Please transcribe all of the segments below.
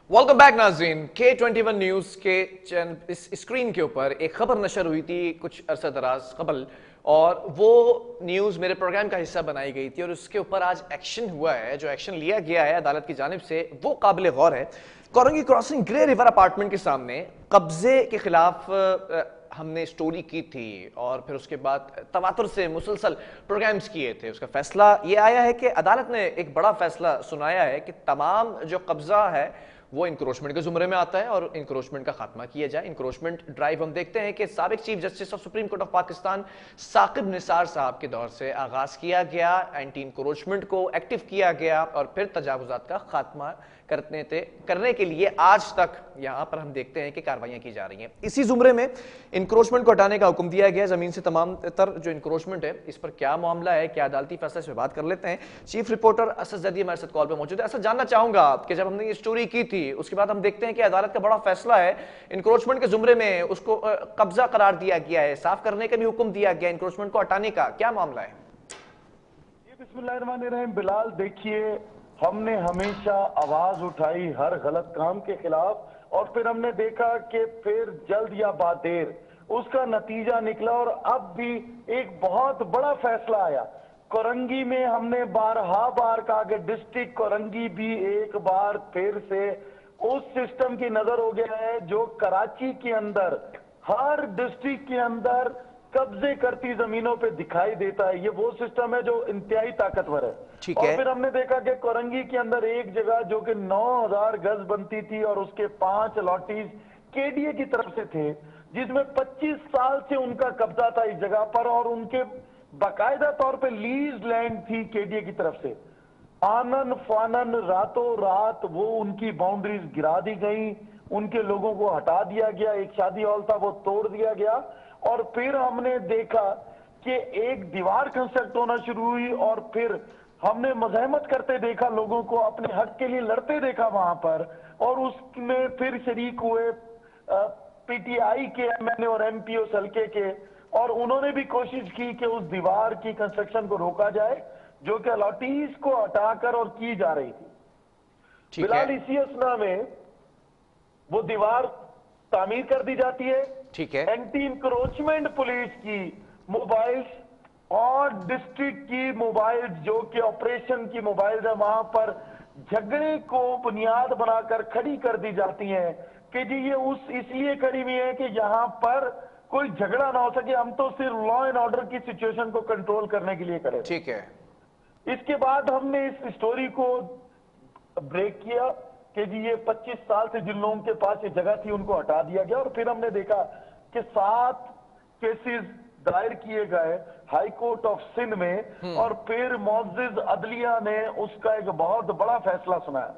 Welcome back नाज़रीन। K21 news के इस स्क्रीन के ऊपर एक खबर नशर हुई थी कुछ अरसा दराज कबल, और वो न्यूज मेरे प्रोग्राम का हिस्सा बनाई गई थी और उसके ऊपर आज एक्शन हुआ है। जो एक्शन लिया गया है अदालत की जानिब से वो काबिल गौर है। Korangi crossing grey river apartment के सामने कब्जे के खिलाफ हमने स्टोरी की थी और फिर उसके बाद तवातुर से मुसलसल प्रोग्राम्स किए थे। उसका फैसला ये आया है कि अदालत ने एक बड़ा फैसला सुनाया है कि तमाम जो कब्जा है वो इंक्रोचमेंट के जुमरे में आता है और इंक्रोचमेंट का खात्मा किया जाए। इंक्रोचमेंट ड्राइव हम देखते हैं कि साबिक chief justice of supreme court of Pakistan Saqib Nisar साहब के दौर से आगाज किया गया, एंटी इंक्रोचमेंट को एक्टिव किया गया और फिर तजावुजात का खात्मा करने के लिए आज तक यहां पर हम देखते हैं कि कार्रवाइयां की जा रही हैं। इसी जुमरे में इंक्रोचमेंट को हटाने का हुक्म दिया गया जमीन से तमाम तर जो इंक्रोचमेंट है। इस पर क्या मामला है, क्या अदालती फैसला, इस पर बात कर लेते हैं। चीफ रिपोर्टर असद जदी हमारे साथ कॉल पे मौजूद है। असद, जानना चाहूंगा कि जब हमने ये स्टोरी की थी उसके बाद हम देखते हैं कि अदालत का बड़ा फैसला है, इंक्रोचमेंट के जुमरे में उसको कब्जा करार दिया गया है, साफ करने का भी हुक्म दिया गया, इंक्रोचमेंट को हटाने का क्या मामला है? बिस्मिल्लाहिर्रहमानिर्रहीम। बिलाल, देखिए, हमने हमेशा आवाज उठाई हर गलत काम के खिलाफ और फिर हमने देखा कि फिर जल्द या बाद देर उसका नतीजा निकला और अब भी एक बहुत बड़ा फैसला आया। कोरंगी में हमने बारहा बार कहा कि डिस्ट्रिक्ट कोरंगी भी एक बार फिर से उस सिस्टम की नजर हो गया है जो कराची के अंदर हर डिस्ट्रिक्ट के अंदर कब्जे करती जमीनों पे दिखाई देता है। ये वो सिस्टम है जो इंतहाई ताकतवर है। और फिर हमने देखा कि कोरंगी के अंदर एक जगह जो कि 9000 गज बनती थी और उसके 5 अलॉटीज केडीए की तरफ से थे, जिसमें 25 साल से उनका कब्जा था इस जगह पर और उनके बाकायदा तौर पे लीज लैंड थी केडीए की तरफ से। आनन फानन रातों रात वो उनकी बाउंड्रीज गिरा दी गई, उनके लोगों को हटा दिया गया। एक शादी हॉल था वो तोड़ दिया गया और फिर हमने देखा कि एक दीवार कंस्ट्रक्ट होना शुरू हुई और फिर हमने मजहमत करते देखा, लोगों को अपने हक के लिए लड़ते देखा वहां पर। और उसमें फिर शरीक हुए पीटीआई के एमएनए और एमपीओ हल्के के, और उन्होंने भी कोशिश की कि उस दीवार की कंस्ट्रक्शन को रोका जाए जो कि अलॉटीज को हटाकर और की जा रही थी। फिलहाल इसी असना में वो दीवार तामीर कर दी जाती है। ठीक है। एंटी इंक्रोचमेंट पुलिस की मोबाइल्स और डिस्ट्रिक्ट की मोबाइल्स जो कि ऑपरेशन की मोबाइल्स है, वहां पर झगड़े को बुनियाद बनाकर खड़ी कर दी जाती हैं कि जी ये इसलिए खड़ी हुई है कि यहां पर कोई झगड़ा ना हो सके, हम तो सिर्फ लॉ एंड ऑर्डर की सिचुएशन को कंट्रोल करने के लिए खड़े। ठीक है। इसके बाद हमने इस स्टोरी को ब्रेक किया कि जी ये 25 साल से जिन लोगों के पास ये जगह थी उनको हटा दिया गया और फिर हमने देखा कि 7 केसेस दायर किए गए हाई कोर्ट ऑफ सिंध में और फिर मुअज़्ज़िज़ अदलिया ने उसका एक बहुत बड़ा फैसला सुनाया।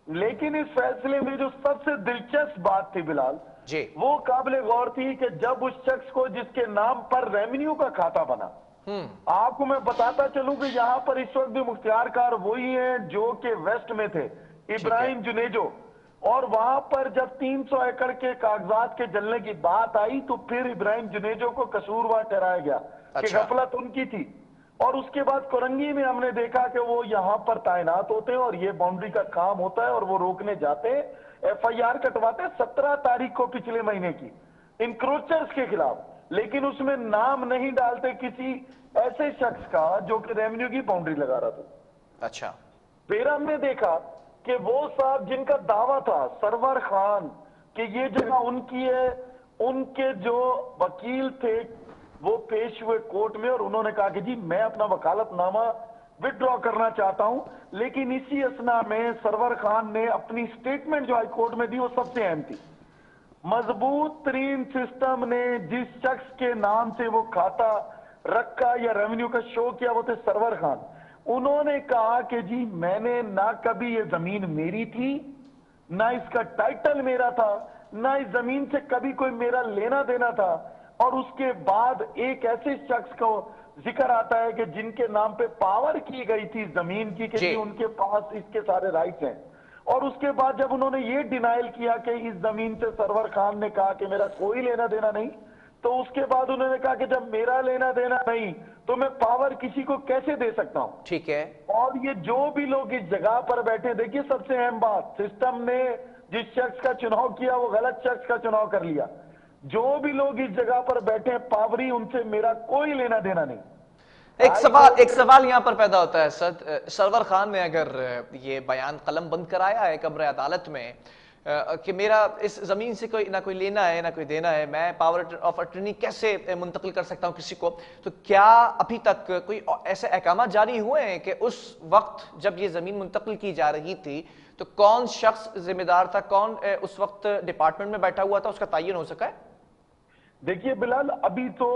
लेकिन इस फैसले में जो सबसे दिलचस्प बात थी बिलाल जी, वो काबिल गौर थी कि जब उस शख्स को जिसके नाम पर रेवेन्यू का खाता बना, आपको मैं बताता चलूं कि यहां पर इस वक्त भी मुख्तियारकार वही है जो कि वेस्ट में थे, इब्राहिम जुनेजो। और वहां पर जब 300 एकड़ के कागजात के जलने की बात आई तो फिर इब्राहिम जुनेजो को कसूरवार ठहराया गया कि गफलत उनकी थी। और उसके बाद कोरंगी में हमने देखा कि वो यहां पर तैनात होते हैं और ये बाउंड्री का काम होता है और वो रोकने जाते हैं, एफआईआर कटवाते हैं 17 तारीख को पिछले महीने की इंक्रोचर्स के खिलाफ, लेकिन उसमें नाम नहीं डालते किसी ऐसे शख्स का जो कि रेवेन्यू की बाउंड्री लगा रहा था। अच्छा। फिर हमने देखा कि वो साहब जिनका दावा था सरवर खान कि ये जगह उनकी है, उनके जो वकील थे वो पेश हुए कोर्ट में और उन्होंने कहा कि जी मैं अपना वकालतनामा विथड्रॉ करना चाहता हूं। लेकिन इसी असना में सरवर खान ने अपनी स्टेटमेंट जो हाई कोर्ट में दी वो सबसे अहम थी। मजबूत तरीन सिस्टम ने जिस शख्स के नाम से वो खाता रखा या रेवेन्यू का शो किया वो थे सरवर खान। उन्होंने कहा कि जी मैंने ना कभी ये जमीन मेरी थी, ना इसका टाइटल मेरा था, ना इस जमीन से कभी कोई मेरा लेना देना था। और उसके बाद एक ऐसे शख्स को जिक्र आता है कि जिनके नाम पे पावर की गई थी जमीन की कि जी उनके पास इसके सारे राइट्स हैं। और उसके बाद जब उन्होंने ये डिनाइल किया कि इस जमीन से सरवर खान ने कहा कि मेरा कोई लेना देना नहीं, तो उसके बाद उन्होंने कहा कि जब मेरा लेना देना नहीं तो मैं पावर किसी को कैसे दे सकता हूं। ठीक है। और ये जो भी लोग इस जगह पर बैठे, देखिए सबसे अहम बात, सिस्टम ने जिस शख्स का चुनाव किया वो गलत शख्स का चुनाव कर लिया। जो भी लोग इस जगह पर बैठे हैं पावरी, उनसे मेरा कोई लेना देना नहीं। एक सवाल यहां पर पैदा होता है सर, सरवर खान ने अगर ये बयान कलम बंद कराया है कब्र अदालत में कि मेरा इस जमीन से कोई ना कोई लेना है ना कोई देना है, मैं पावर ऑफ अटर्नी कैसे मुंतकिल कर सकता हूं किसी को, तो क्या अभी तक कोई ऐसे अहकाम जारी हुए हैं कि उस वक्त जब ये जमीन मुंतकिल की जा रही थी तो कौन शख्स जिम्मेदार था, कौन उस वक्त डिपार्टमेंट में बैठा हुआ था, उसका तयन हो सका है? देखिए बिलाल, अभी तो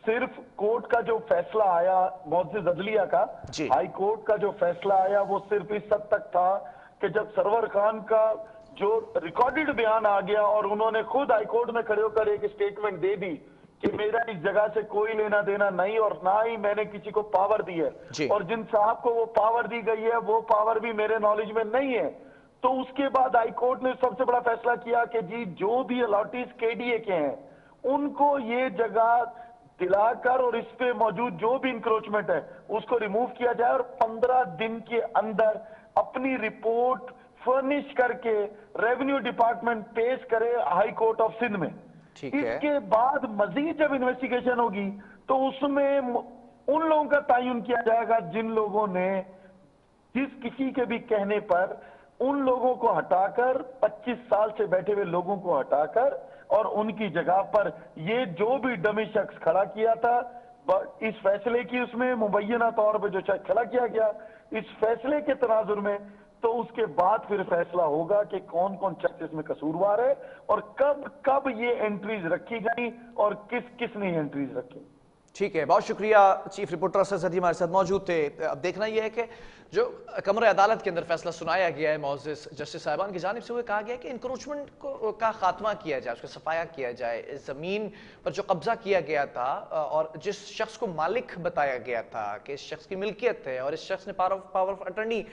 सिर्फ कोर्ट का जो फैसला आया मोअज़्ज़िज़ अदलिया का, हाई कोर्ट का जो फैसला आया वो सिर्फ इस हद तक था कि जब सरवर खान का जो रिकॉर्डेड बयान आ गया और उन्होंने खुद हाई कोर्ट में खड़े होकर एक स्टेटमेंट दे दी कि मेरा इस जगह से कोई लेना देना नहीं और ना ही मैंने किसी को पावर दी है, और जिन साहब को वो पावर दी गई है वो पावर भी मेरे नॉलेज में नहीं है। तो उसके बाद हाई कोर्ट ने सबसे बड़ा फैसला किया कि जी जो भी अलॉटीज केडीए के हैं उनको ये जगह दिलाकर और इस पे मौजूद जो भी इंक्रोचमेंट है उसको रिमूव किया जाए और 15 दिन के अंदर अपनी रिपोर्ट फर्निश करके रेवेन्यू डिपार्टमेंट पेश करे हाई कोर्ट ऑफ सिंध में। इसके बाद मजीद जब इन्वेस्टिगेशन होगी तो उसमें उन लोगों का तयन किया जाएगा जिन लोगों ने जिस किसी के भी कहने पर उन लोगों को हटाकर 25 साल से बैठे हुए लोगों को हटाकर और उनकी जगह पर ये जो भी डमी शख्स खड़ा किया था इस फैसले की उसमें मुबैना तौर पर जो शख्स खड़ा किया गया इस फैसले के तनाजुर में, तो उसके बाद फिर फैसला होगा कि कौन कौन शख्स इसमें कसूरवार है और कब कब ये एंट्रीज रखी गई और किस किस ने एंट्रीज रखी। ठीक है, बहुत शुक्रिया चीफ रिपोर्टर असद सदी हमारे साथ मौजूद थे। अब देखना यह है कि जो कमरे अदालत के अंदर फैसला सुनाया गया है मोअज़्ज़िज़ जस्टिस साहिबान की जानिब से, वो कहा गया है कि इंक्रोचमेंट का खात्मा किया जाए, उसका सफाया किया जाए। इस ज़मीन पर जो कब्जा किया गया था और जिस शख्स को मालिक बताया गया था कि इस शख्स की मिल्कियत है और इस शख्स ने पावर ऑफ अटर्नी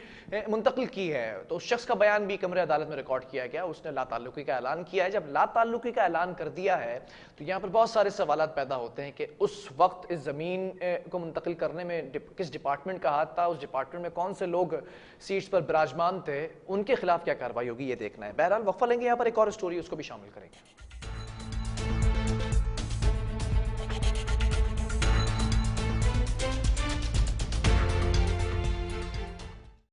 मुंतकिल की है, तो उस शख्स का बयान भी कमरे अदालत में रिकॉर्ड किया गया। उसने लाताल्लुकी का ऐलान किया है। जब लाताल्लुकी का ऐलान कर दिया है तो यहाँ पर बहुत सारे सवाल पैदा होते हैं कि उस वक्त इस ज़मीन को मुंतकिल करने में किस डिपार्टमेंट का हाथ था, उस डिपार्टमेंट में कौन से लोग सीट्स पर विराजमान थे, उनके खिलाफ क्या कार्रवाई होगी, ये देखना है। बहरहाल वक्फा लेंगे, यहाँ पर एक और स्टोरी उसको भी शामिल करेंगे।